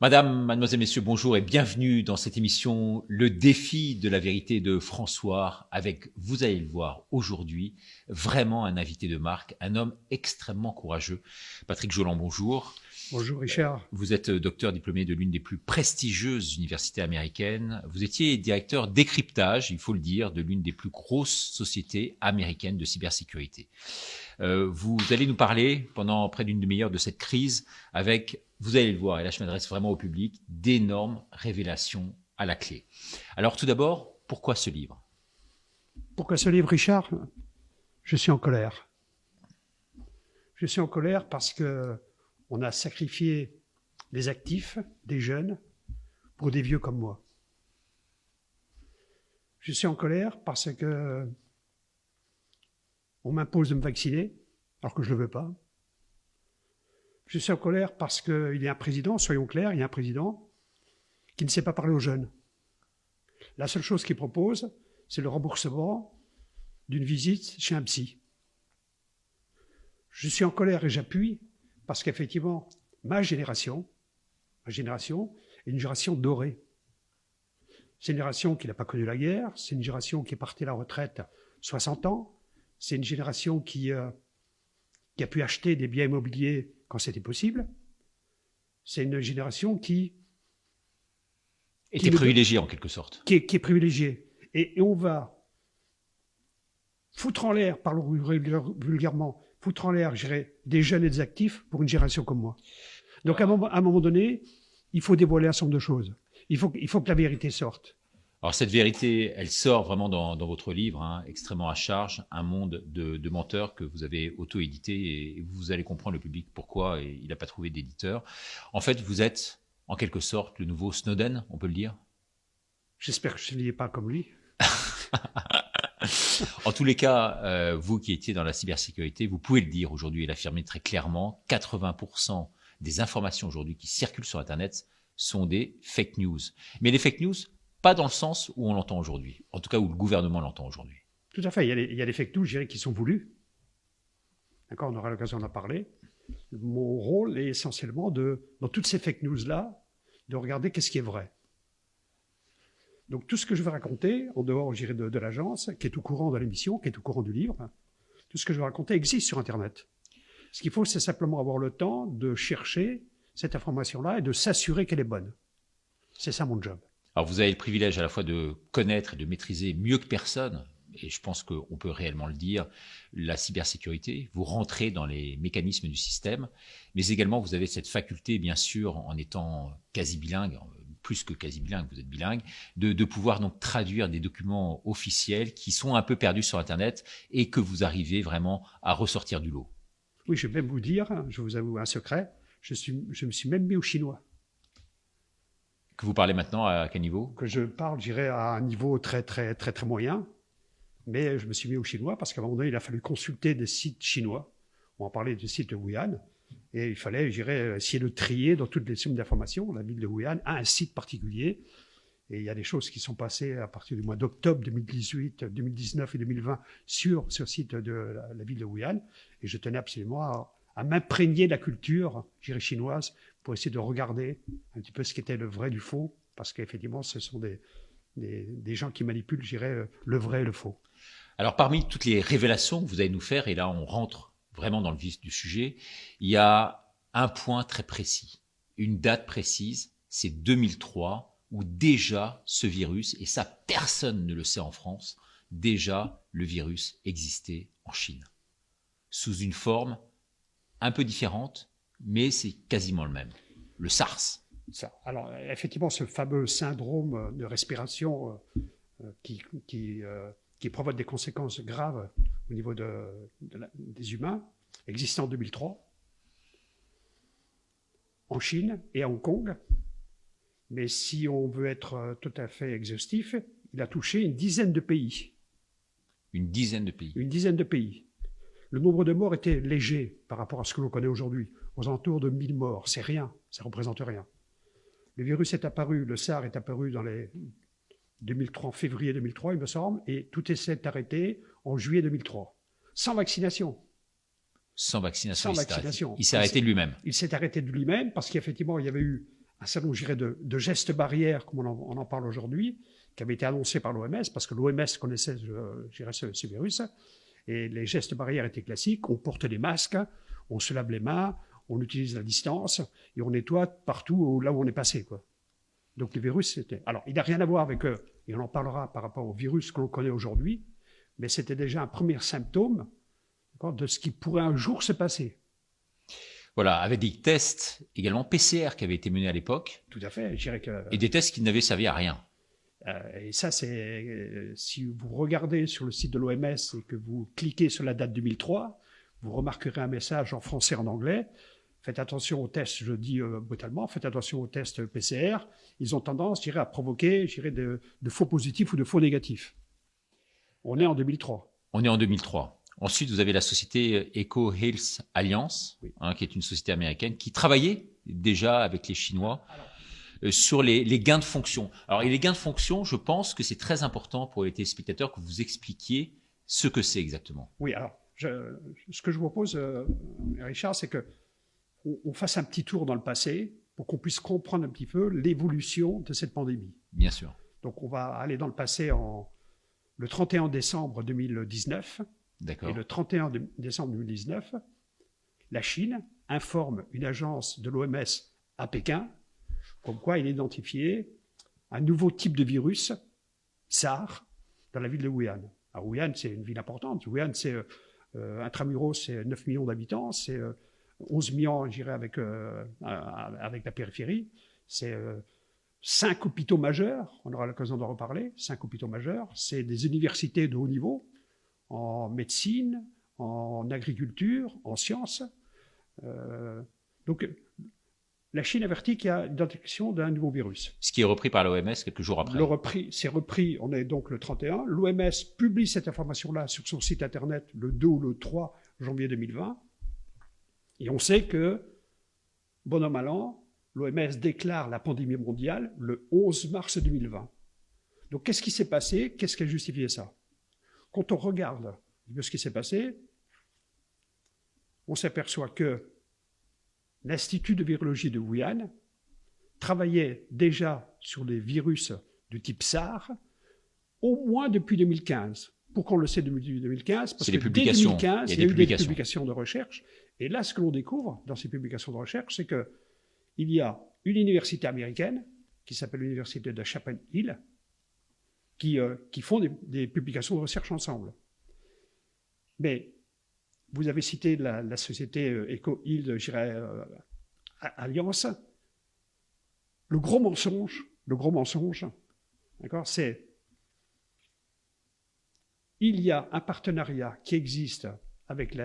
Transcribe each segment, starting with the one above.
Madame, mademoiselle, messieurs, bonjour et bienvenue dans cette émission Le défi de la vérité de François avec, vous allez le voir aujourd'hui, vraiment un invité de marque, un homme extrêmement courageux. Patrick Joland, bonjour. Bonjour Richard. Vous êtes docteur diplômé de l'une des plus prestigieuses universités américaines. Vous étiez directeur décryptage, il faut le dire, de l'une des plus grosses sociétés américaines de cybersécurité. Vous allez nous parler pendant près d'une demi-heure de cette crise avec, vous allez le voir, et là je m'adresse vraiment au public, d'énormes révélations à la clé. Alors tout d'abord, pourquoi ce livre? Pourquoi ce livre, Richard? Je suis en colère. Je suis en colère parce que on a sacrifié des actifs, des jeunes, pour des vieux comme moi. Je suis en colère parce que on m'impose de me vacciner, alors que je ne le veux pas. Je suis en colère parce qu'il y a un président, soyons clairs, il y a un président qui ne sait pas parler aux jeunes. La seule chose qu'il propose, c'est le remboursement d'une visite chez un psy. Je suis en colère et j'appuie parce qu'effectivement, ma génération est une génération dorée. C'est une génération qui n'a pas connu la guerre, c'est une génération qui est partie à la retraite à 60 ans, c'est une génération qui a pu acheter des biens immobiliers quand c'était possible. C'est une génération qui était privilégiée en quelque sorte. Qui est privilégiée. Et on va foutre en l'air, parlons vulgairement, foutre en l'air, je dirais, des jeunes et des actifs pour une génération comme moi. Donc à un moment donné, il faut dévoiler un certain nombre de choses. Il faut que la vérité sorte. Alors cette vérité, elle sort vraiment dans votre livre, hein, extrêmement à charge, un monde de menteurs que vous avez auto-édité et vous allez comprendre le public pourquoi il n'a pas trouvé d'éditeur. En fait, vous êtes en quelque sorte le nouveau Snowden, on peut le dire? J'espère que je ne lis pas comme lui. En tous les cas, vous qui étiez dans la cybersécurité, vous pouvez le dire aujourd'hui et l'affirmer très clairement, 80% des informations aujourd'hui qui circulent sur Internet sont des fake news. Mais les fake news, pas dans le sens où on l'entend aujourd'hui, en tout cas où le gouvernement l'entend aujourd'hui. Tout à fait, il y a des fake news, je dirais, qui sont voulus. D'accord, on aura l'occasion d'en parler. Mon rôle est essentiellement dans toutes ces fake news-là, de regarder qu'est-ce qui est vrai. Donc tout ce que je vais raconter, en dehors, je dirais, de l'agence, qui est au courant de l'émission, qui est au courant du livre, tout ce que je vais raconter existe sur Internet. Ce qu'il faut, c'est simplement avoir le temps de chercher cette information-là et de s'assurer qu'elle est bonne. C'est ça mon job. Alors vous avez le privilège à la fois de connaître et de maîtriser mieux que personne, et je pense qu'on peut réellement le dire, la cybersécurité. Vous rentrez dans les mécanismes du système, mais également vous avez cette faculté, bien sûr, en étant quasi bilingue, plus que quasi bilingue, vous êtes bilingue, de pouvoir donc traduire des documents officiels qui sont un peu perdus sur Internet et que vous arrivez vraiment à ressortir du lot. Oui, je vais même vous dire, je vous avoue un secret, je me suis même mis au chinois. Que vous parlez maintenant à quel niveau? Que je parle, je dirais, à un niveau très moyen. Mais je me suis mis au chinois parce qu'à un moment donné, il a fallu consulter des sites chinois. On en parlait du site de Wuhan. Et il fallait, je dirais, essayer de trier dans toutes les sources d'informations. La ville de Wuhan a un site particulier. Et il y a des choses qui sont passées à partir du mois d'octobre 2018, 2019 et 2020 sur ce site de la ville de Wuhan. Et je tenais absolument à m'imprégner de la culture, je dirais, chinoise, pour essayer de regarder un petit peu ce qu'était le vrai du faux, parce qu'effectivement, ce sont des gens qui manipulent, je dirais, le vrai et le faux. Alors, parmi toutes les révélations que vous allez nous faire, et là, on rentre vraiment dans le vif du sujet, il y a un point très précis, une date précise, c'est 2003, où déjà ce virus, et ça, personne ne le sait en France, déjà le virus existait en Chine, sous une forme un peu différente, mais c'est quasiment le même. Le SARS. Ça. Alors, effectivement, ce fameux syndrome de respiration qui provoque des conséquences graves au niveau des humains existait en 2003, en Chine et à Hong Kong. Mais si on veut être tout à fait exhaustif, il a touché une dizaine de pays. Une dizaine de pays. Une dizaine de pays. Le nombre de morts était léger par rapport à ce que l'on connaît aujourd'hui, aux alentours de 1000 morts. C'est rien, ça ne représente rien. Le virus est apparu, le SARS est apparu dans les 2003, en février 2003, il me semble, et tout s'est arrêté en juillet 2003. Sans vaccination. Sans vaccination. Sans vaccination. Il s'est arrêté de lui-même. Il s'est arrêté de lui-même parce qu'effectivement, il y avait eu un certain nombre, je dirais, de gestes barrières, comme on en parle aujourd'hui, qui avaient été annoncés par l'OMS, parce que l'OMS connaissait, je dirais, ce virus, et les gestes barrières étaient classiques. On porte des masques, on se lave les mains, on utilise la distance, et on nettoie partout là où on est passé, quoi. Donc le virus, c'était... Alors, il n'a rien à voir avec, et on en parlera par rapport au virus que l'on connaît aujourd'hui, mais c'était déjà un premier symptôme de ce qui pourrait un jour se passer. Voilà, avec des tests également PCR qui avaient été menés à l'époque. Tout à fait, je dirais que... Et des tests qui n'avaient servi à rien. Et ça, c'est... si vous regardez sur le site de l'OMS et que vous cliquez sur la date 2003, vous remarquerez un message en français et en anglais. Faites attention aux tests, je dis brutalement, faites attention aux tests PCR. Ils ont tendance, je dirais, à provoquer, je dirais, de faux positifs ou de faux négatifs. On est en 2003. On est en 2003. Ensuite, vous avez la société Eco Health Alliance, oui. Qui est une société américaine qui travaillait déjà avec les Chinois sur les gains de fonction. Alors, et les gains de fonction, je pense que c'est très important pour les téléspectateurs que vous expliquiez ce que c'est exactement. Oui, alors, ce que je vous propose, Richard, c'est qu'on fasse un petit tour dans le passé pour qu'on puisse comprendre un petit peu l'évolution de cette pandémie. Bien sûr. Donc, on va aller dans le passé le 31 décembre 2019. D'accord. Et le 31 décembre 2019, la Chine informe une agence de l'OMS à Pékin comme quoi il a identifié un nouveau type de virus, SARS, dans la ville de Wuhan. Alors, Wuhan, c'est une ville importante. Wuhan, c'est intramuros, c'est 9 millions d'habitants, c'est 11 millions, je dirais, avec la périphérie. C'est 5 hôpitaux majeurs, on aura l'occasion d'en reparler, 5 hôpitaux majeurs. C'est des universités de haut niveau, en médecine, en agriculture, en sciences. Donc, la Chine avertit qu'il y a l'identification d'un nouveau virus. Ce qui est repris par l'OMS quelques jours après. C'est repris, on est donc le 31. L'OMS publie cette information-là sur son site internet le 2 ou le 3 janvier 2020. Et on sait que, bon an, mal an, l'OMS déclare la pandémie mondiale le 11 mars 2020. Donc, qu'est-ce qui s'est passé? Qu'est-ce qui a justifié ça? Quand on regarde ce qui s'est passé, on s'aperçoit que l'Institut de virologie de Wuhan travaillait déjà sur des virus du type SARS au moins depuis 2015. Pourquoi on le sait depuis 2015? Parce que dès 2015, il y a eu des publications de recherche. Et là, ce que l'on découvre dans ces publications de recherche, c'est qu'il y a une université américaine qui s'appelle l'université de Chapel Hill, qui font des publications de recherche ensemble. Mais vous avez cité la société Eco Health, je dirais, Alliance. Le gros mensonge, d'accord, c'est il y a un partenariat qui existe avec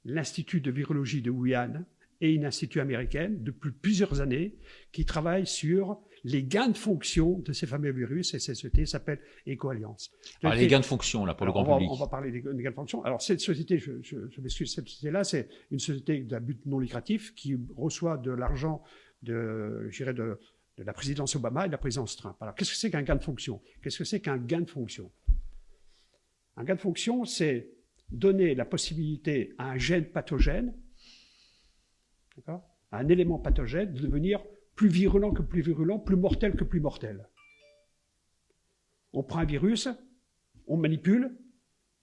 l'Institut de virologie de Wuhan et une institut américaine depuis plusieurs années qui travaille sur les gains de fonction de ces fameux virus, et cette société s'appelle Eco-Alliance. Alors, les gains de fonction, là, pour le grand public. On va parler des gains de fonction. Alors, cette société, je m'excuse, cette société-là, c'est une société d'un but non lucratif qui reçoit de l'argent de la présidence Obama et de la présidence Trump. Alors, qu'est-ce que c'est qu'un gain de fonction? Qu'est-ce que c'est qu'un gain de fonction? Un gain de fonction, c'est donner la possibilité à un gène pathogène, d'accord, à un élément pathogène, de devenir plus virulent que plus virulent, plus mortel que plus mortel. On prend un virus, on manipule,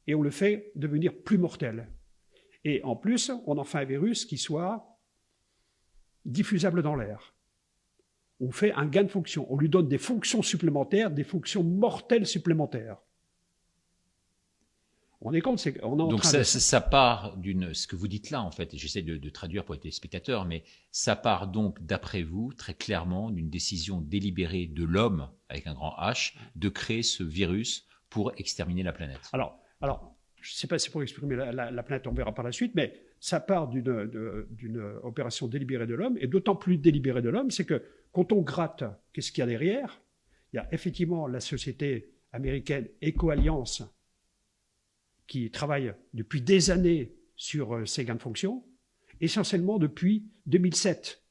et on le fait devenir plus mortel. Et en plus, on en fait un virus qui soit diffusable dans l'air. On fait un gain de fonction. On lui donne des fonctions supplémentaires, des fonctions mortelles supplémentaires. On est compte, c'est on est en donc train ça part ce que vous dites là en fait, et j'essaie de traduire pour les téléspectateurs, mais ça part donc d'après vous très clairement d'une décision délibérée de l'homme avec un grand H de créer ce virus pour exterminer la planète. Alors, je ne sais pas si c'est pour exprimer la planète, on verra par la suite, mais ça part d'une opération délibérée de l'homme, et d'autant plus délibérée de l'homme, c'est que quand on gratte, qu'est-ce qu'il y a derrière? Il y a effectivement la société américaine Eco-Alliance qui travaille depuis des années sur ces gains de fonction, essentiellement depuis 2017.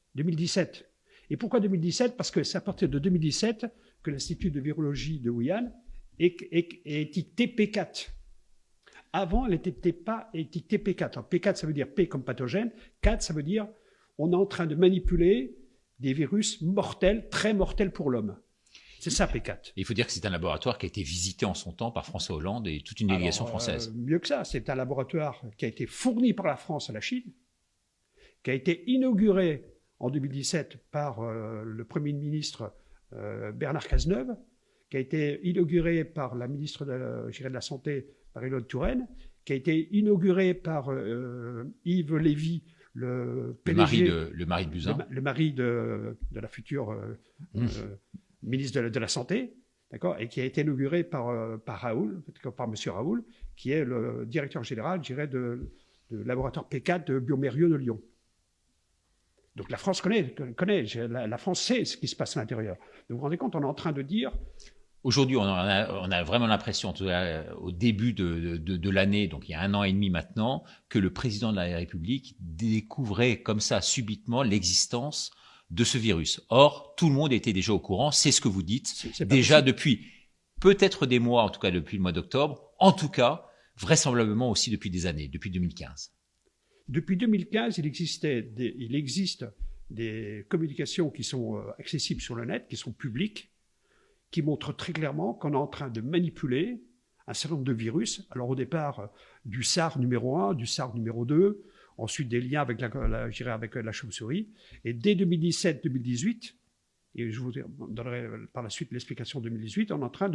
Et pourquoi 2017? Parce que c'est à partir de 2017 que l'Institut de virologie de Wuhan est étiqueté P4. Avant, elle n'était pas étiquetée P4. Alors, P4, ça veut dire P comme pathogène. 4, ça veut dire on est en train de manipuler des virus mortels, très mortels pour l'homme. C'est ça, P4. Et il faut dire que c'est un laboratoire qui a été visité en son temps par François Hollande et toute une délégation française. Mieux que ça, c'est un laboratoire qui a été fourni par la France à la Chine, qui a été inauguré en 2017 par le Premier ministre Bernard Cazeneuve, qui a été inauguré par la ministre de la Santé, Marie-Claude Touraine, qui a été inauguré par Yves Lévy, le mari de Buzyn. Le mari de la future ministre de la Santé, d'accord, et qui a été inauguré par M. Raoul, qui est le directeur général, je dirais, de laboratoire P4 de Biomérieux de Lyon. Donc la France connaît, la France sait ce qui se passe à l'intérieur. Vous vous rendez compte, on est en train de dire... Aujourd'hui, on a vraiment l'impression, au début de l'année, donc il y a 1 an et demi maintenant, que le président de la République découvrait comme ça subitement l'existence de ce virus. Or, tout le monde était déjà au courant, c'est ce que vous dites, déjà depuis peut-être des mois, en tout cas depuis le mois d'octobre, en tout cas, vraisemblablement aussi depuis des années, depuis 2015. Depuis 2015, il existe des communications qui sont accessibles sur le net, qui sont publiques, qui montrent très clairement qu'on est en train de manipuler un certain nombre de virus. Alors au départ, du SARS numéro 1, du SARS numéro 2, ensuite des liens avec la chauve-souris. Et dès 2017-2018, et je vous donnerai par la suite l'explication de 2018, on est en train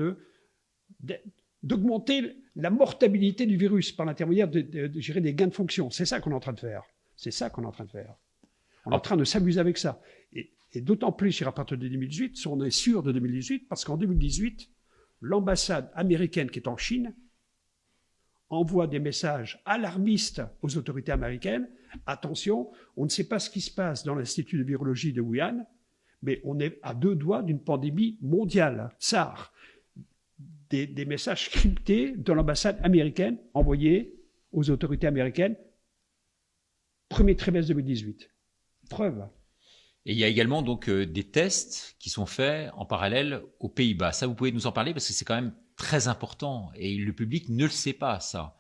d'augmenter la mortalité du virus par l'intermédiaire des gains de fonction. C'est ça qu'on est en train de faire. C'est ça qu'on est en train de faire. On est en train de s'amuser avec ça. Et d'autant plus, à partir de 2018, on est sûr de 2018, parce qu'en 2018, l'ambassade américaine qui est en Chine envoie des messages alarmistes aux autorités américaines. Attention, on ne sait pas ce qui se passe dans l'Institut de virologie de Wuhan, mais on est à 2 doigts d'une pandémie mondiale, SARS. Des messages cryptés de l'ambassade américaine envoyés aux autorités américaines, premier trimestre 2018. Preuve. Et il y a également donc des tests qui sont faits en parallèle aux Pays-Bas. Ça, vous pouvez nous en parler parce que c'est quand même très important et le public ne le sait pas, ça.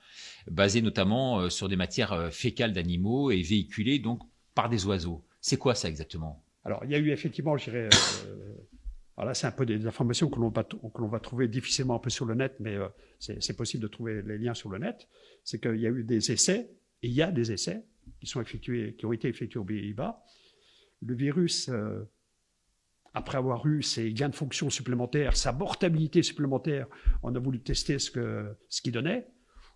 Basé notamment sur des matières fécales d'animaux et véhiculées donc par des oiseaux. C'est quoi ça exactement? Alors, il y a eu effectivement, je dirais, alors là, c'est un peu des informations que l'on va trouver difficilement un peu sur le net, mais c'est possible de trouver les liens sur le net. C'est qu'il y a eu des essais, et il y a des essais qui ont été effectués aux Pays-Bas. Le virus, après avoir eu ses gains de fonction supplémentaires, sa mortalité supplémentaire, on a voulu tester ce qu'il donnait.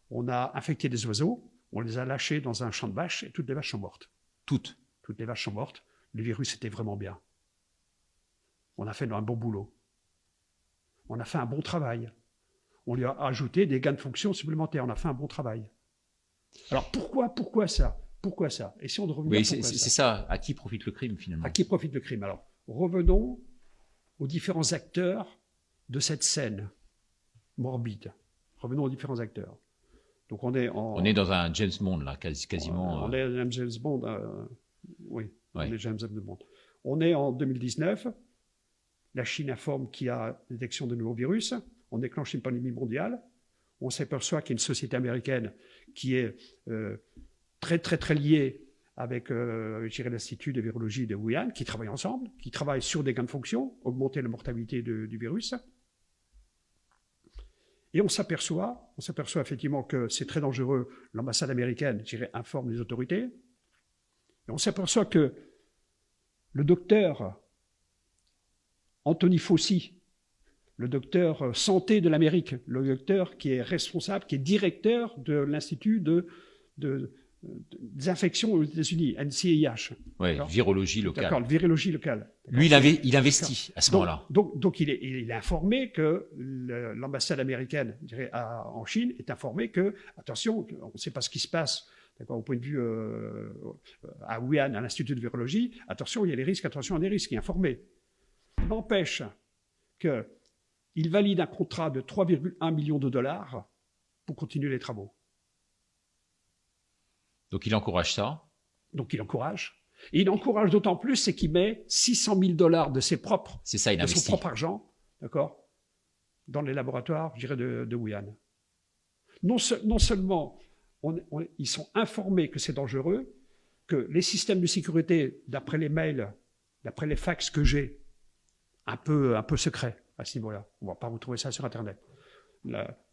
On a infecté des oiseaux, on les a lâchés dans un champ de vaches et toutes les vaches sont mortes. Toutes les vaches sont mortes. Le virus était vraiment bien. On a fait un bon boulot. On a fait un bon travail. On lui a ajouté des gains de fonction supplémentaires. On a fait un bon travail. Alors pourquoi ça? Pourquoi ça? Et si on revient, c'est ça. À qui profite le crime finalement? À qui profite le crime? Alors, revenons aux différents acteurs de cette scène morbide. Revenons aux différents acteurs. Donc on est dans un James Bond là, quasiment. On est dans un James Bond. Oui, ouais. On est James Bond. On est en 2019. La Chine informe qu'il y a détection de nouveaux virus. On déclenche une pandémie mondiale. On s'aperçoit qu'il y a une société américaine qui est très, très, très liée avec l'Institut de virologie de Wuhan, qui travaillent ensemble, qui travaillent sur des gains de fonction, augmenter la mortalité du virus. Et on s'aperçoit effectivement que c'est très dangereux. L'ambassade américaine, informe les autorités. Et on s'aperçoit que le docteur Anthony Fauci, le docteur santé de l'Amérique, le docteur qui est responsable, qui est directeur de l'Institut des infections aux États-Unis, NCIH. Oui, virologie locale. D'accord, virologie locale. Lui, il investit à ce moment-là. Donc il est informé que l'ambassade américaine en Chine est informée que, attention, on ne sait pas ce qui se passe, d'accord, au point de vue à Wuhan, à l'Institut de virologie, attention, il y a des risques, attention, il y a des risques, il est informé. N'empêche qu'il valide un contrat de 3,1 millions de dollars pour continuer les travaux. Donc il encourage ça. Donc il encourage. Et il encourage d'autant plus, c'est qu'il met 600 000 dollars de son propre argent, d'accord, dans les laboratoires, je dirais, de Wuhan. Non seulement ils sont informés que c'est dangereux, que les systèmes de sécurité, d'après les mails, d'après les fax que j'ai, un peu secrets à ce niveau-là. On ne va pas vous trouver ça sur Internet.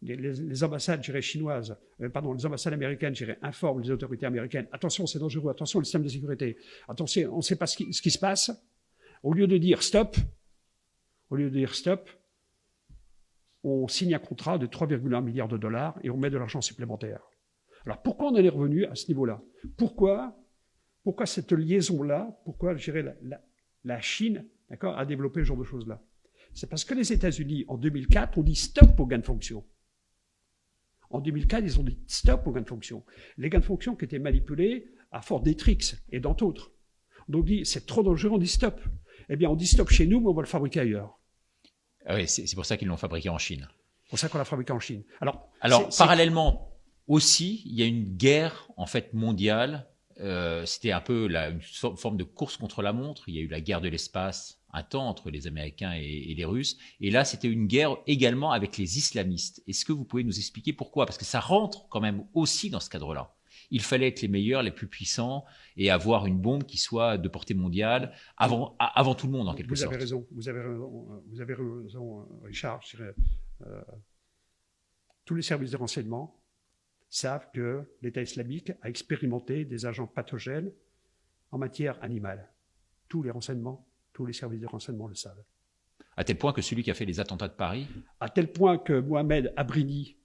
Les ambassades, je dirais, chinoises, les ambassades américaines, je dirais, informent les autorités américaines. Attention, c'est dangereux. Attention, le système de sécurité. Attention, on ne sait pas ce qui se passe. Au lieu de dire stop, on signe un contrat de 3,1 milliards de dollars et on met de l'argent supplémentaire. Alors, pourquoi on en est revenu à ce niveau-là? Pourquoi cette liaison-là? Pourquoi, je dirais, la Chine, d'accord, a développé ce genre de choses-là? C'est parce que les États-Unis, en 2004, ont dit stop aux gains de fonction. En 2004, ils ont dit stop aux gains de fonction. Les gains de fonction qui étaient manipulés à Fort Detrix et dans d'autres. Donc, on dit, c'est trop dangereux, on dit stop. Eh bien, on dit stop chez nous, mais on va le fabriquer ailleurs. Ah oui, c'est pour ça qu'ils l'ont fabriqué en Chine. C'est pour ça qu'on l'a fabriqué en Chine. Alors parallèlement aussi, il y a une guerre en fait mondiale. C'était un peu une forme de course contre la montre. Il y a eu la guerre de l'espace un temps entre les Américains et les Russes. Et là, c'était une guerre également avec les islamistes. Est-ce que vous pouvez nous expliquer pourquoi? Parce que ça rentre quand même aussi dans ce cadre-là. Il fallait être les meilleurs, les plus puissants et avoir une bombe qui soit de portée mondiale avant tout le monde, en quelque sorte. Vous avez raison, Richard. Tous les services de renseignement savent que l'État islamique a expérimenté des agents pathogènes en matière animale. Tous les renseignements, tous les services de renseignement le savent. À tel point que celui qui a fait les attentats de Paris... À tel point que Mohamed Abrini,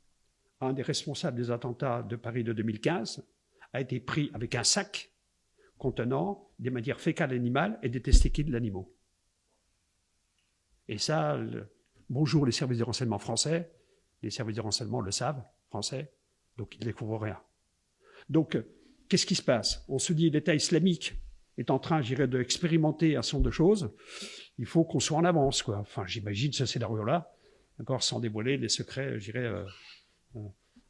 un des responsables des attentats de Paris de 2015, a été pris avec un sac contenant des matières fécales animales et des testicules d'animaux. Et ça, bonjour les services de renseignement français, les services de renseignement le savent, français, donc ils ne découvrent rien. Donc, qu'est-ce qui se passe? On se dit l'État islamique est en train, je dirais, d'expérimenter un certain nombre de choses. Il faut qu'on soit en avance, quoi. Enfin, j'imagine ce scénario-là, d'accord, sans dévoiler les secrets, je dirais,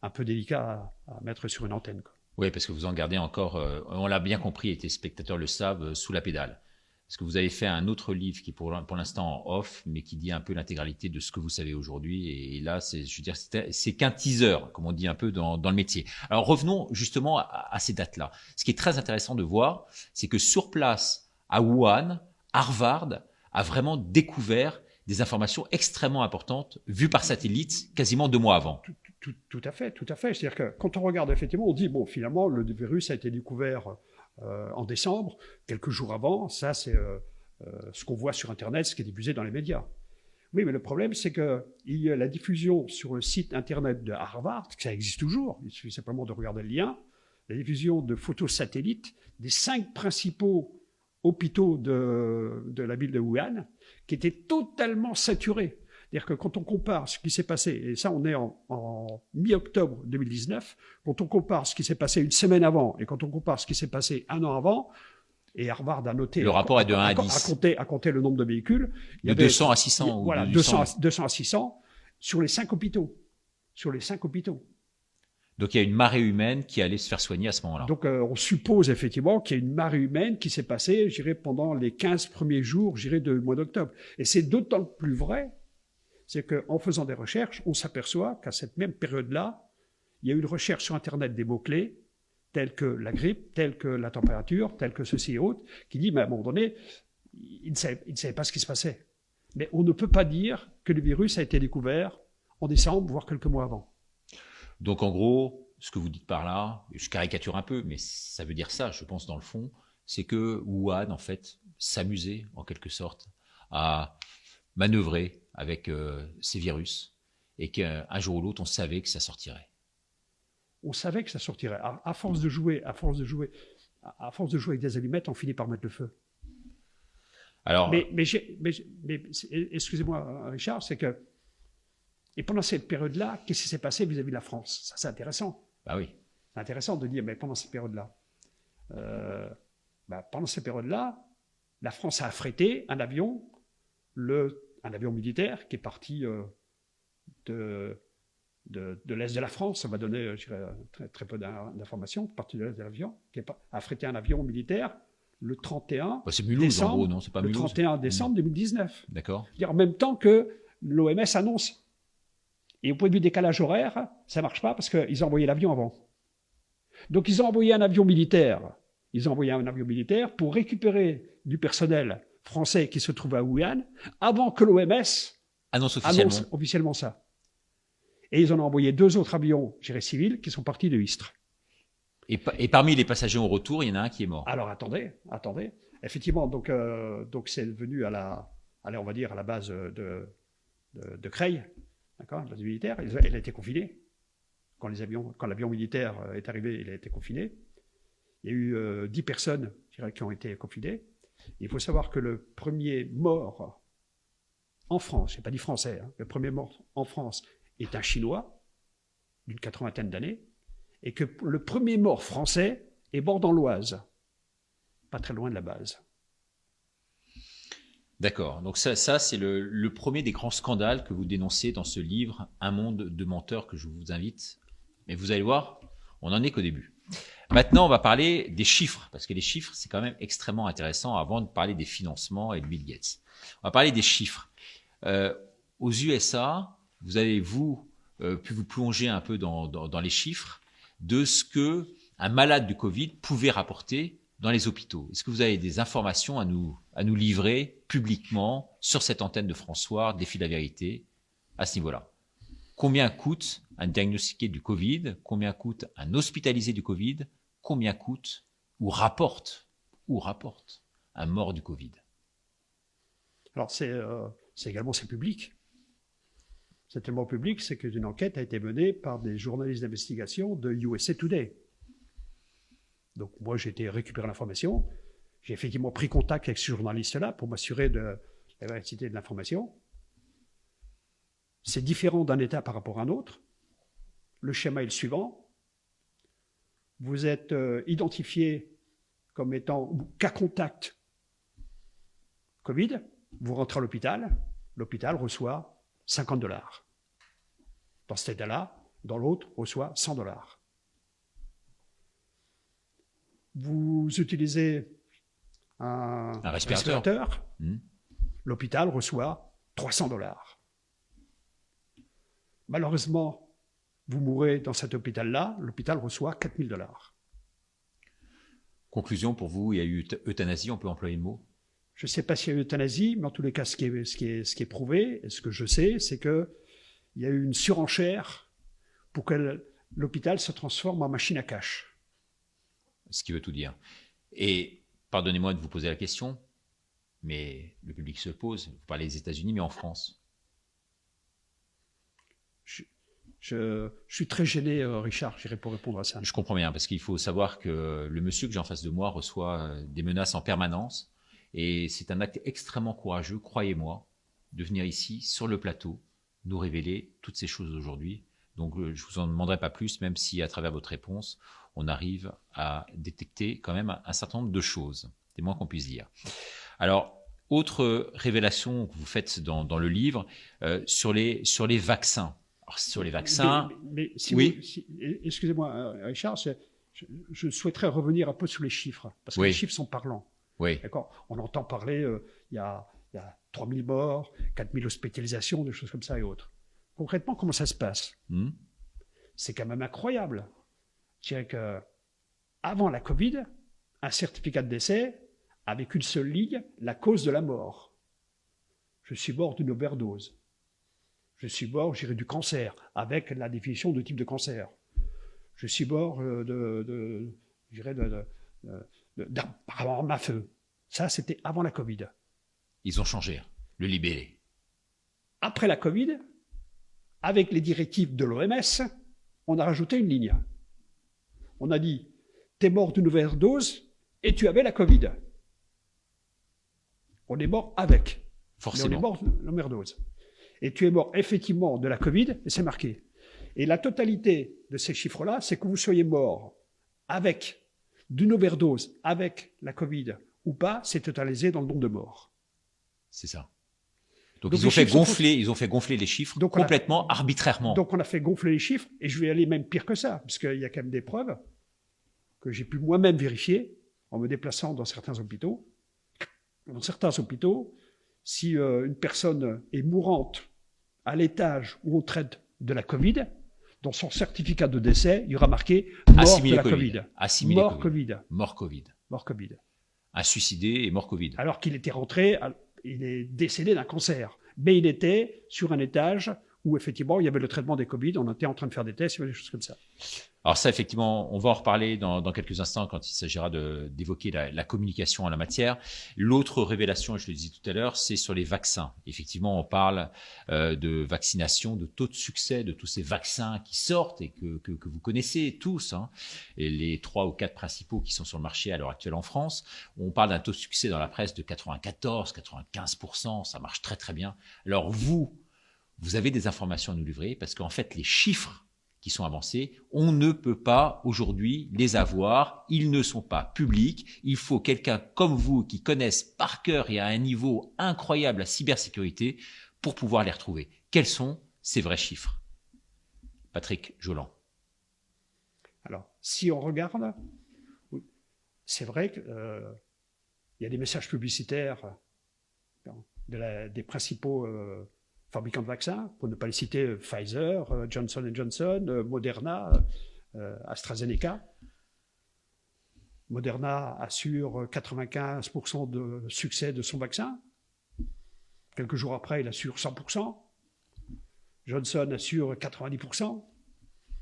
un peu délicats à mettre sur une antenne, quoi. Oui, parce que vous en gardez encore, on l'a bien compris, et les spectateurs le savent, sous la pédale. Parce que vous avez fait un autre livre qui est pour l'instant en off, mais qui dit un peu l'intégralité de ce que vous savez aujourd'hui. Et là, je veux dire, c'est qu'un teaser, comme on dit un peu dans le métier. Alors revenons justement à ces dates-là. Ce qui est très intéressant de voir, c'est que sur place, à Wuhan, Harvard a vraiment découvert des informations extrêmement importantes vues par satellite quasiment 2 mois avant. Tout à fait. C'est-à-dire que quand on regarde effectivement, on dit, bon, finalement, le virus a été découvert en décembre, quelques jours avant. Ça, c'est ce qu'on voit sur Internet, ce qui est diffusé dans les médias. Oui, mais le problème, c'est que il y a la diffusion sur le site Internet de Harvard, que ça existe toujours, il suffit simplement de regarder le lien, la diffusion de photos satellites des 5 principaux hôpitaux de la ville de Wuhan, qui étaient totalement saturés. C'est-à-dire que quand on compare ce qui s'est passé, et ça on est en mi-octobre 2019, quand on compare ce qui s'est passé une semaine avant et quand on compare ce qui s'est passé 1 an avant, et Harvard a noté... Le rapport est de 1 à 10. À compter le nombre de véhicules. Il y avait 200 à 600. Voilà, 200 à 600 sur les 5 hôpitaux. Sur les 5 hôpitaux. Donc il y a une marée humaine qui allait se faire soigner à ce moment-là. Donc on suppose effectivement qu'il y a une marée humaine qui s'est passée, je dirais, pendant les 15 premiers jours, je dirais, du mois d'octobre. Et c'est d'autant plus vrai, c'est qu'en faisant des recherches, on s'aperçoit qu'à cette même période-là, il y a eu une recherche sur Internet des mots-clés, tels que la grippe, tels que la température, tels que ceci et autres, qui dit, mais à un moment donné, ils ne savaient pas ce qui se passait. Mais on ne peut pas dire que le virus a été découvert en décembre, voire quelques mois avant. Donc en gros, ce que vous dites par là, je caricature un peu, mais ça veut dire ça, je pense, dans le fond, c'est que Wuhan, en fait, s'amusait, en quelque sorte, à manœuvrer avec ces virus, et qu'un jour ou l'autre, on savait que ça sortirait. On savait que ça sortirait. À force de jouer avec des allumettes, on finit par mettre le feu. Alors, mais excusez-moi, Richard, c'est que, et pendant cette période-là, qu'est-ce qui s'est passé vis-à-vis de la France? Ça, c'est intéressant. Bah oui. C'est intéressant de dire, mais pendant cette période-là, pendant cette période-là, la France a affrété un avion militaire qui est parti de l'Est de la France. Ça m'a donné, je dirais, très peu d'informations, parti de l'Est de l'avion, qui a affrété un avion militaire le 31 c'est Mulhouse, décembre, en gros, non? C'est pas le Mulhouse. 31 décembre 2019. D'accord. En même temps que l'OMS annonce. Et au point de vue décalage horaire, ça ne marche pas parce qu'ils ont envoyé l'avion avant. Donc ils ont envoyé un avion militaire. Ils ont envoyé un avion militaire pour récupérer du personnel français qui se trouvait à Wuhan, avant que l'OMS annonce officiellement. annonce officiellement ça. Et ils en ont envoyé 2 autres avions, civils, qui sont partis de Istres. Et parmi les passagers au retour, il y en a un qui est mort. Alors attendez. Effectivement, donc c'est venu on va dire à la base de Creil, d'accord, la base militaire. Elle a été confinée. Quand l'avion militaire est arrivé, il a été confiné. Il y a eu 10 personnes, qui ont été confinées. Il faut savoir que le premier mort en France, je n'ai pas dit français, le premier mort en France est un Chinois d'une 80aine d'années, et que le premier mort français est mort dans l'Oise, pas très loin de la base. D'accord. Donc ça c'est le premier des grands scandales que vous dénoncez dans ce livre, Un monde de menteurs, que je vous invite. Mais vous allez voir, on n'en est qu'au début. Maintenant, on va parler des chiffres, parce que les chiffres, c'est quand même extrêmement intéressant avant de parler des financements et de Bill Gates. On va parler des chiffres. Aux USA, vous avez, pu vous plonger un peu dans les chiffres de ce que un malade du Covid pouvait rapporter dans les hôpitaux. Est-ce que vous avez des informations à nous livrer publiquement sur cette antenne de François, Défi de la vérité, à ce niveau-là? Combien coûte un diagnostiqué du Covid? Combien coûte un hospitalisé du Covid? Combien coûte ou rapporte un mort du Covid? Alors c'est public. C'est tellement public, c'est qu'une enquête a été menée par des journalistes d'investigation de USA Today. Donc moi, j'ai été récupérer l'information. J'ai effectivement pris contact avec ce journaliste-là pour m'assurer de la véracité de l'information. C'est différent d'un État par rapport à un autre. Le schéma est le suivant. Vous êtes identifié comme étant cas contact Covid. Vous rentrez à l'hôpital. L'hôpital reçoit $50. Dans cet état-là, dans l'autre, reçoit $100. Vous utilisez un respirateur. L'hôpital reçoit $300. Malheureusement, vous mourrez dans cet hôpital-là, l'hôpital reçoit $4000. Conclusion, pour vous, il y a eu euthanasie, on peut employer le mot? Je ne sais pas s'il y a eu euthanasie, mais en tous les cas, ce qui est prouvé, et ce que je sais, c'est qu'il y a eu une surenchère pour que l'hôpital se transforme en machine à cash. Ce qui veut tout dire. Et pardonnez-moi de vous poser la question, mais le public se pose. Vous parlez des États-Unis, mais en France? Je suis très gêné, Richard, j'irai pour répondre à ça. Je comprends bien, parce qu'il faut savoir que le monsieur que j'ai en face de moi reçoit des menaces en permanence. Et c'est un acte extrêmement courageux, croyez-moi, de venir ici, sur le plateau, nous révéler toutes ces choses aujourd'hui. Donc je vous en demanderai pas plus, même si à travers votre réponse, on arrive à détecter quand même un certain nombre de choses. C'est moins qu'on puisse dire. Alors, autre révélation que vous faites dans le livre, sur les vaccins. Alors, sur les vaccins... Mais si oui. Excusez-moi, Richard, je souhaiterais revenir un peu sur les chiffres, parce que les chiffres sont parlants. Oui. D'accord. On entend parler, il y a 3000 morts, 4000 hospitalisations, des choses comme ça et autres. Concrètement, comment ça se passe? C'est quand même incroyable. Je dirais qu'avant la Covid, un certificat de décès avec une seule ligne, la cause de la mort. Je suis mort d'une overdose. Je suis mort, je dirais, du cancer, avec la définition de type de cancer. Je suis mort par arme à feu. Ça, c'était avant la Covid. Ils ont changé, le libellé. Après la Covid, avec les directives de l'OMS, on a rajouté une ligne. On a dit, t'es mort d'une overdose et tu avais la Covid. On est mort avec. Forcément. Mais on est mort de l'overdose. Et tu es mort effectivement de la Covid, et c'est marqué. Et la totalité de ces chiffres-là, c'est que vous soyez mort avec d'une overdose, avec la Covid ou pas, c'est totalisé dans le nombre de morts. C'est ça. Donc ils ont fait gonfler les chiffres complètement arbitrairement. Donc on a fait gonfler les chiffres, et je vais aller même pire que ça, parce qu'il y a quand même des preuves que j'ai pu moi-même vérifier en me déplaçant dans certains hôpitaux. Dans certains hôpitaux, si une personne est mourante à l'étage où on traite de la Covid, dans son certificat de décès, il y aura marqué « mort de la Covid ». Assimilé Mort Covid. Mort Covid. Mort Covid. Un suicidé est mort Covid. Alors qu'il était rentré, il est décédé d'un cancer. Mais il était sur un étage où effectivement il y avait le traitement des Covid, on était en train de faire des tests, il y avait des choses comme ça. Alors ça, effectivement, on va en reparler dans quelques instants quand il s'agira d'évoquer la communication en la matière. L'autre révélation, je le disais tout à l'heure, c'est sur les vaccins. Effectivement, on parle de vaccination, de taux de succès de tous ces vaccins qui sortent et que vous connaissez tous, hein, et les 3 ou 4 principaux qui sont sur le marché à l'heure actuelle en France. On parle d'un taux de succès dans la presse de 94, 95%, ça marche très très bien. Alors vous avez des informations à nous livrer parce qu'en fait, les chiffres qui sont avancés, on ne peut pas aujourd'hui les avoir, ils ne sont pas publics, il faut quelqu'un comme vous qui connaisse par cœur et à un niveau incroyable la cybersécurité pour pouvoir les retrouver. Quels sont ces vrais chiffres? Patrick Joland. Alors, si on regarde, c'est vrai qu'il y a des messages publicitaires des principaux fabricants de vaccins, pour ne pas les citer, Pfizer, Johnson & Johnson, Moderna, AstraZeneca. Moderna assure 95% de succès de son vaccin. Quelques jours après, il assure 100%. Johnson assure 90%.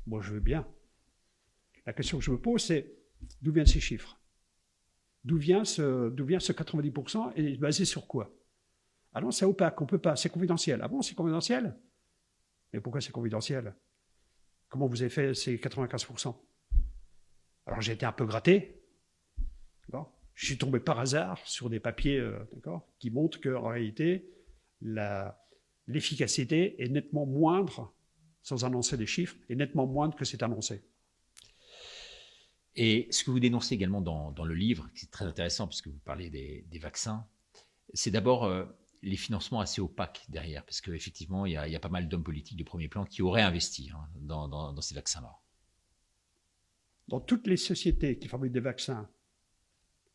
Moi, je veux bien. La question que je me pose, c'est d'où viennent ces chiffres? D'où vient ce 90% et basé sur quoi? Ah non, c'est opaque, on ne peut pas, c'est confidentiel. Ah bon, c'est confidentiel? Mais pourquoi c'est confidentiel? Comment vous avez fait ces 95%? Alors j'ai été un peu gratté. Je suis tombé par hasard sur des papiers qui montrent qu'en réalité, l'efficacité est nettement moindre, sans annoncer des chiffres, est nettement moindre que c'est annoncé. Et ce que vous dénoncez également dans le livre, qui est très intéressant puisque vous parlez des vaccins, c'est d'abord les financements assez opaques derrière, parce qu'effectivement, il y a pas mal d'hommes politiques de premier plan qui auraient investi dans ces vaccins-là. Dans toutes les sociétés qui fabriquent des vaccins,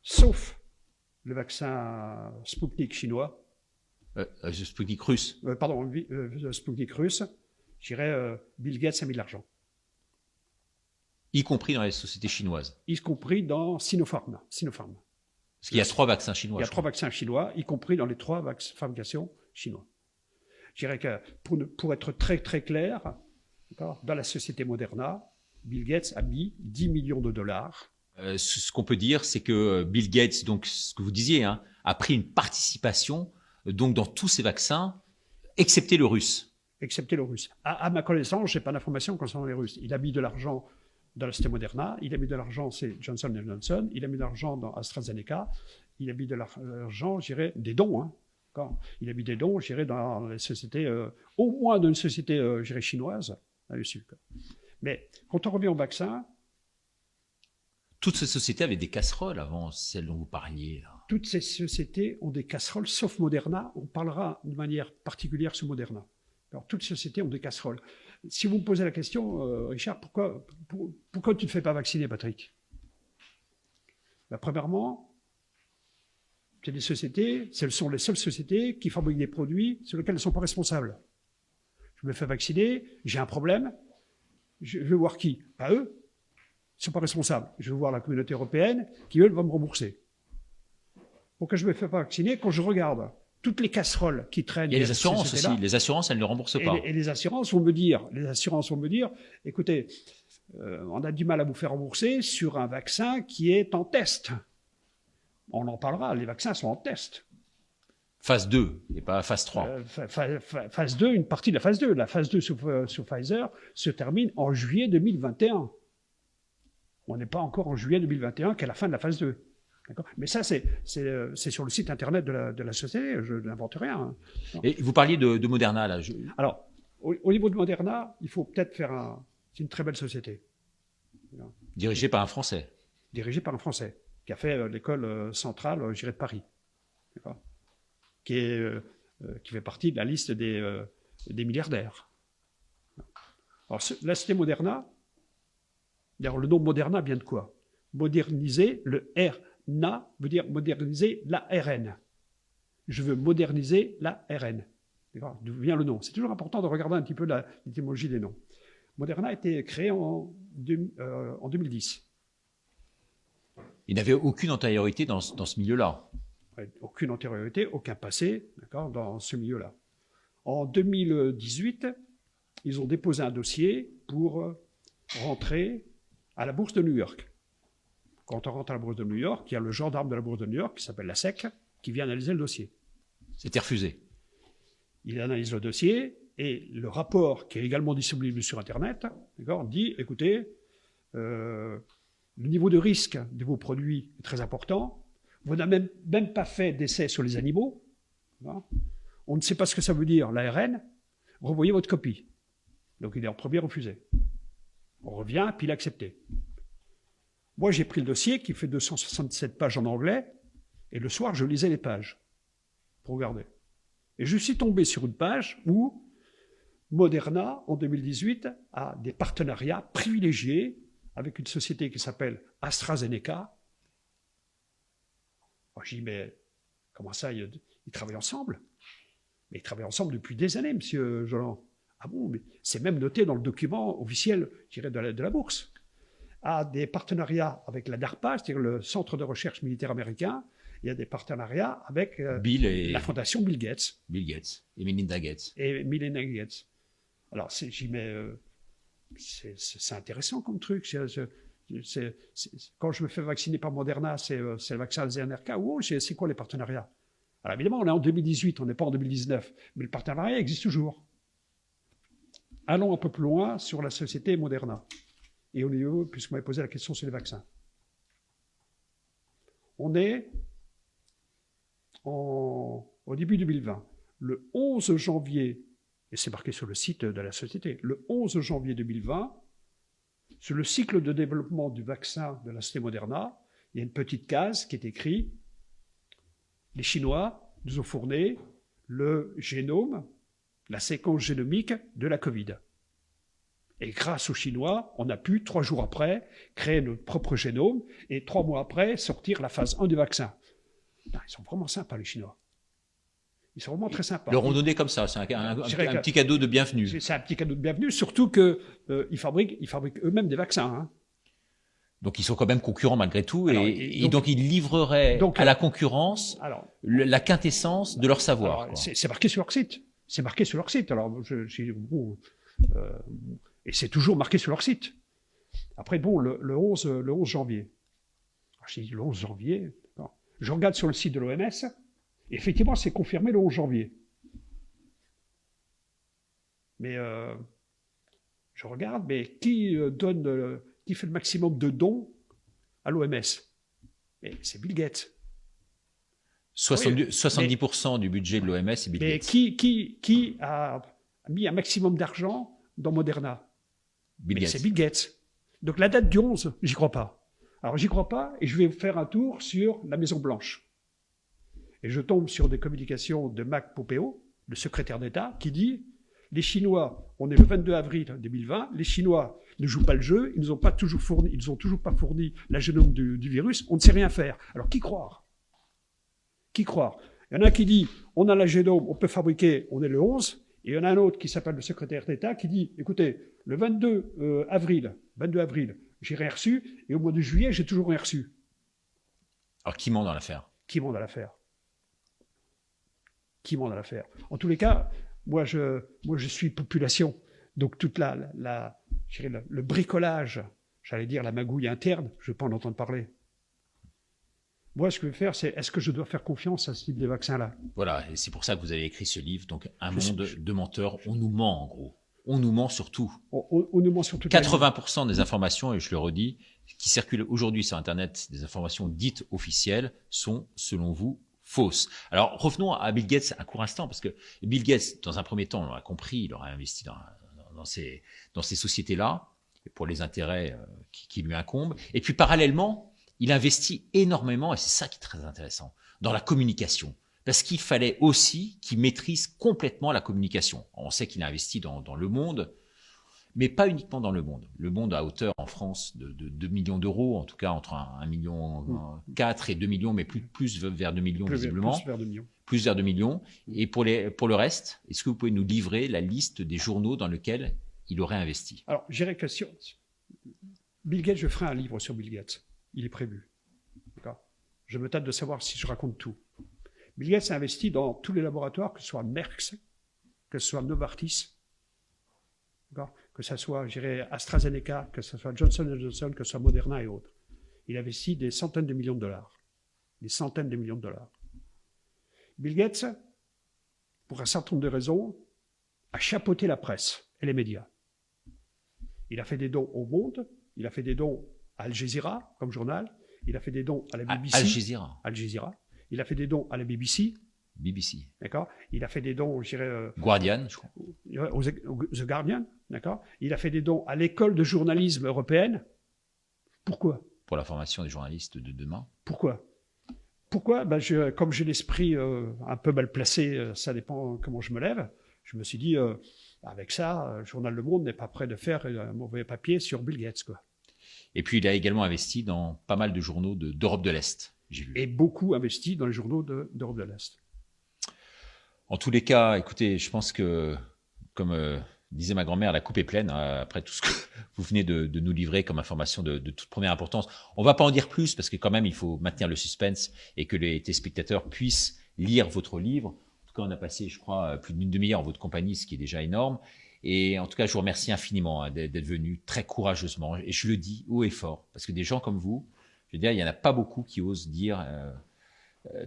sauf le vaccin Sputnik chinois, Sputnik russe. Sputnik russe, je dirais Bill Gates a mis de l'argent. Y compris dans les sociétés chinoises. Y compris dans Sinopharm. Parce qu'il y a 3 vaccins chinois. Il y a 3 vaccins chinois, y compris dans les 3 fabrications chinoises. Je dirais que pour être très très clair, dans la société Moderna, Bill Gates a mis 10 millions de dollars. Ce qu'on peut dire, c'est que Bill Gates, donc ce que vous disiez, hein, a pris une participation donc dans tous ces vaccins, excepté le russe. Excepté le russe. À ma connaissance, je n'ai pas d'informations concernant les Russes. Il a mis de l'argent dans la société Moderna, il a mis de l'argent chez Johnson & Johnson, il a mis de l'argent dans AstraZeneca, il a mis de l'argent, je dirais, des dons. Hein, il a mis des dons, je dirais, dans les sociétés, au moins dans une société, je dirais, chinoise, là-dessus. Mais quand on revient au vaccin... Toutes ces sociétés avaient des casseroles avant celles dont vous parliez. Là. Toutes ces sociétés ont des casseroles, sauf Moderna. On parlera de manière particulière sur Moderna. Alors, toutes les sociétés ont des casseroles. Si vous me posez la question, Richard, pourquoi tu ne te fais pas vacciner, Patrick? Premièrement, c'est des sociétés, ce sont les seules sociétés qui fabriquent des produits sur lesquels elles ne sont pas responsables. Je me fais vacciner, j'ai un problème, je vais voir qui? Pas eux, ils ne sont pas responsables. Je vais voir la communauté européenne qui, eux, va me rembourser. Pourquoi je ne me fais pas vacciner? Quand je regarde toutes les casseroles qui traînent... Il y a les assurances aussi. Les assurances, elles ne remboursent pas. Et les assurances vont me dire, écoutez, on a du mal à vous faire rembourser sur un vaccin qui est en test. On en parlera, les vaccins sont en test. Phase 2 et pas phase 3. Phase 2, une partie de la phase 2. La phase 2 sur Pfizer se termine en juillet 2021. On n'est pas encore en juillet 2021 qu'à la fin de la phase 2. Mais ça, c'est sur le site internet de la société, je n'invente rien. Hein. Et vous parliez de Moderna, là. Alors, au niveau de Moderna, il faut peut-être faire c'est une très belle société. Dirigée par un Français. Dirigée par un Français, qui a fait l'école centrale, je dirais, de Paris. Qui fait partie de la liste des milliardaires. Alors, la société Moderna, d'ailleurs, le nom Moderna vient de quoi? Moderniser, le RNA veut dire moderniser l'ARN. Je veux moderniser l'ARN. D'où vient le nom? C'est toujours important de regarder un petit peu l'étymologie des noms. Moderna a été créé en 2010. Il n'avait aucune antériorité dans ce milieu-là. Ouais, aucune antériorité, aucun passé, d'accord, dans ce milieu-là. En 2018, ils ont déposé un dossier pour rentrer à la bourse de New York. Quand on rentre à la bourse de New York, il y a le gendarme de la bourse de New York, qui s'appelle la SEC, qui vient analyser le dossier. C'était refusé. Il analyse le dossier, et le rapport, qui est également disponible sur Internet, dit, écoutez, le niveau de risque de vos produits est très important, vous n'avez même pas fait d'essai sur les animaux, on ne sait pas ce que ça veut dire, l'ARN, revoyez votre copie. Donc il est en premier refusé. On revient, puis il a accepté. Moi, j'ai pris le dossier qui fait 267 pages en anglais, et le soir, je lisais les pages pour regarder. Et je suis tombé sur une page où Moderna, en 2018, a des partenariats privilégiés avec une société qui s'appelle AstraZeneca. Alors, je dis, mais comment ça, ils travaillent ensemble? Mais ils travaillent ensemble depuis des années, monsieur Joland. Ah bon, mais c'est même noté dans le document officiel, je dirais, de la bourse. A des partenariats avec la DARPA, c'est-à-dire le Centre de recherche militaire américain. Il y a des partenariats avec la fondation Bill Gates. Bill Gates et Melinda Gates. Et Melinda Gates. Alors, j'y mets... c'est intéressant comme truc. Quand je me fais vacciner par Moderna, c'est le vaccin AstraZeneca. Oh, c'est quoi les partenariats? Alors évidemment, on est en 2018, on n'est pas en 2019. Mais le partenariat existe toujours. Allons un peu plus loin sur la société Moderna. Et au niveau, puisque vous m'avez posé la question sur les vaccins. On est au début 2020. Le 11 janvier, et c'est marqué sur le site de la société, le 11 janvier 2020, sur le cycle de développement du vaccin de la société Moderna, il y a une petite case qui est écrite « Les Chinois nous ont fourni le génome, la séquence génomique de la Covid ». Et grâce aux Chinois, on a pu, 3 jours après, créer notre propre génome et 3 mois après, sortir la phase 1 du vaccin. Ils sont vraiment sympas, les Chinois. Ils sont vraiment très sympas. Leur ont donné comme ça, c'est un petit cadeau de bienvenue. C'est un petit cadeau de bienvenue, surtout qu'ils fabriquent eux-mêmes des vaccins. Hein. Donc ils sont quand même concurrents malgré tout, et donc ils livreraient à la concurrence la quintessence de leur savoir. C'est marqué sur leur site. C'est marqué sur leur site. Alors, et c'est toujours marqué sur leur site. Après, bon, le 11 janvier. Alors, je dis le 11 janvier. Je regarde sur le site de l'OMS. Et effectivement, c'est confirmé le 11 janvier. Mais je regarde, mais qui fait le maximum de dons à l'OMS? C'est Bill Gates. 70% du budget de l'OMS est Bill Gates. Mais qui a mis un maximum d'argent dans Moderna? C'est Bill Gates. Donc la date du 11, j'y crois pas. Alors j'y crois pas, et je vais faire un tour sur la Maison Blanche. Et je tombe sur des communications de Mike Pompeo, le secrétaire d'État, qui dit « Les Chinois, on est le 22 avril 2020, les Chinois ne jouent pas le jeu, ils n'ont toujours pas fourni la génome du virus, on ne sait rien faire. » Alors qui croire? Qui croire? Il y en a qui dit « On a la génome, on peut fabriquer, on est le 11 », et il y en a un autre qui s'appelle le secrétaire d'État qui dit « Écoutez, le 22 avril, j'ai rien reçu, et au mois de juillet, j'ai toujours rien reçu. » Alors qui ment dans l'affaire? Qui ment dans l'affaire? Qui ment dans l'affaire? En tous les cas, moi je suis population, donc toute le bricolage, j'allais dire la magouille interne, je ne veux pas en entendre parler. Moi, ce que je veux faire, c'est est-ce que je dois faire confiance à ce type de vaccin-là? Voilà, et c'est pour ça que vous avez écrit ce livre, donc Un monde de menteurs. On nous ment, en gros. On nous ment sur tout. On nous ment sur tout. 80% des informations, et je le redis, qui circulent aujourd'hui sur Internet, des informations dites officielles, sont, selon vous, fausses. Alors, revenons à Bill Gates un court instant, parce que Bill Gates, dans un premier temps, on l'a compris, il aura investi dans ces sociétés-là, pour les intérêts qui lui incombent. Et puis, parallèlement, il investit énormément, et c'est ça qui est très intéressant, dans la communication. Parce qu'il fallait aussi qu'il maîtrise complètement la communication. On sait qu'il a investi dans le monde, mais pas uniquement dans le monde. Le monde à hauteur en France de 2 millions d'euros, en tout cas entre 1,4 million et 2 millions, mais plus vers 2 millions visiblement. Plus vers 2 millions. Plus vers 2 millions. Et pour le reste, est-ce que vous pouvez nous livrer la liste des journaux dans lesquels il aurait investi? Alors, j'irai que Bill Gates, je ferai un livre sur Bill Gates. Il est prévu. Je me tâte de savoir si je raconte tout. Bill Gates a investi dans tous les laboratoires, que ce soit Merck, que ce soit Novartis, que ce soit, je dirais, AstraZeneca, que ce soit Johnson & Johnson, que ce soit Moderna et autres. Il investit des centaines de millions de dollars. Des centaines de millions de dollars. Bill Gates, pour un certain nombre de raisons, a chapeauté la presse et les médias. Il a fait des dons au Monde, il a fait des dons à Al Jazeera comme journal, il a fait des dons à la BBC. Al Jazeera. Al Jazeera. Il a fait des dons à la BBC. BBC. D'accord. Il a fait des dons, je dirais. Guardian, je crois. Au The Guardian. D'accord. Il a fait des dons à l'école de journalisme européenne. Pourquoi? Pour la formation des journalistes de demain. Pourquoi? Comme j'ai l'esprit un peu mal placé, ça dépend comment je me lève, je me suis dit, avec ça, le journal Le Monde n'est pas prêt de faire un mauvais papier sur Bill Gates, quoi. Et puis, il a également investi dans pas mal de journaux d'Europe de l'Est, j'ai vu. Et beaucoup investi dans les journaux d'Europe de l'Est. En tous les cas, écoutez, je pense que, comme disait ma grand-mère, la coupe est pleine, après tout ce que vous venez de nous livrer comme information de toute première importance. On ne va pas en dire plus, parce que quand même, il faut maintenir le suspense et que les téléspectateurs puissent lire votre livre. En tout cas, on a passé, je crois, plus d'une demi-heure en votre compagnie, ce qui est déjà énorme. Et en tout cas, je vous remercie infiniment d'être venu très courageusement. Et je le dis haut et fort, parce que des gens comme vous, je veux dire, il n'y en a pas beaucoup qui osent dire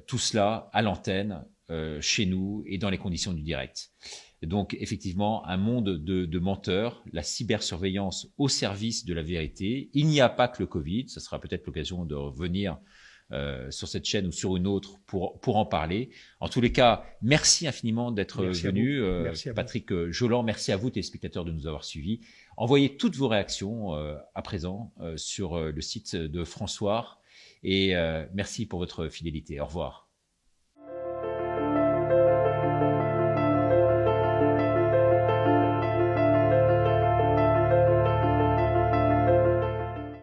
tout cela à l'antenne, chez nous et dans les conditions du direct. Donc, effectivement, un monde de menteurs, la cybersurveillance au service de la vérité. Il n'y a pas que le Covid. Ce sera peut-être l'occasion de revenir sur cette chaîne ou sur une autre pour en parler. En tous les cas, merci infiniment d'être venu. Patrick Jolan, merci à vous, téléspectateurs, de nous avoir suivis. Envoyez toutes vos réactions à présent sur le site de François. Et merci pour votre fidélité. Au revoir.